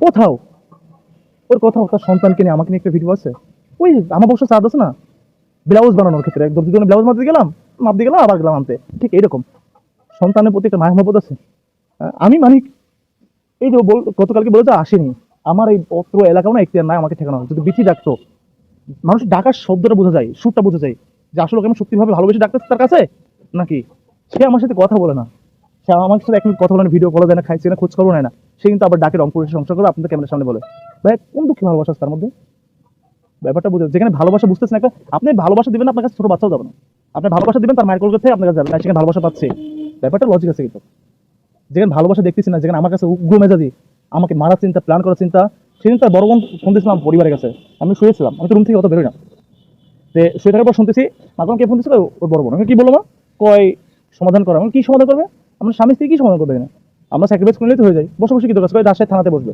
কোথাও ওর কোথাও তার সন্তানকে নিয়ে আমাকে নিয়ে একটা ভিডিও আছে। ওই আমার বসে চাঁদ আছে না, ব্লাউজ বানানোর ক্ষেত্রে একদম দুজনে ব্লাউজ মাপতে গেলাম, মাপ দিয়ে গেলাম, আবার গেলাম আনতে। ঠিক এরকম সন্তানের প্রতি একটা মায়া মহব্বত আছে। আমি মানি, এই যে গতকালকে বলে যে আসেনি, আমার এই অত্র এলাকাও না এখতিয়ার নাই আমাকে ঠেকানো। যদি বিচি ডাকতো, মানুষ ডাকার শব্দটা বোঝা যায়, সুরটা বোঝা যায় যে আসলে ওকে আমি সত্যিভাবে ভালোবেসে ডাকতেছি তার কাছে, নাকি সে আমার সাথে কথা বলে না। সে আমার সাথে এক মিনিট কথা বলে না, ভিডিও কল দেয় না, খাইছে না, খোঁজ খবর নেয় না। সে কিন্তু আবার ডাকে রংপুরে সংসার করে আপনাদের ক্যামেরার সামনে বলে। ভাই কোন দুঃখে ভালোবাসা আছে তার মধ্যে? ব্যাপারটা বুঝে, যেখানে ভালোবাসা বুঝতেছেন একটা, আপনি ভালোবাসা দিবেন না, আপনার কাছে ছোট বাচ্চাও যাবে না। আপনি ভালোবাসা দিবেন তার মায়ের কোল থেকে আপনার কাছে যাবে না, সেখানে ভালোবাসা পাচ্ছে। ব্যাপারটা লজিক আছে কিন্তু। যেখানে ভালোবাসা দেখতেছি না, যেখানে আমার কাছে উগ্র মেজাজি, আমাকে মারার চিন্তা, প্ল্যান করার চিন্তা, সেদিন তার বড় বোন ফোন দিয়েছিলাম পরিবারের কাছে। আমি শুয়েছিলাম, আমি তো রুম থেকে অত বেরোই না। শুয়ে থাকার পর শুনতেছি মাখন কে ফোন দিয়েছিল, ওর বড় বোন। আমি কি বলবো মা? কয় সমাধান করা। আমি কি সমাধান করবে? আমার স্বামী স্ত্রী কি সমাধান করবে? না আমরা স্যাক্রিফাইস করলেই তো হয়ে যায়। বসে বসে কি দরকার? রাজশাহী থানাতে বসবে।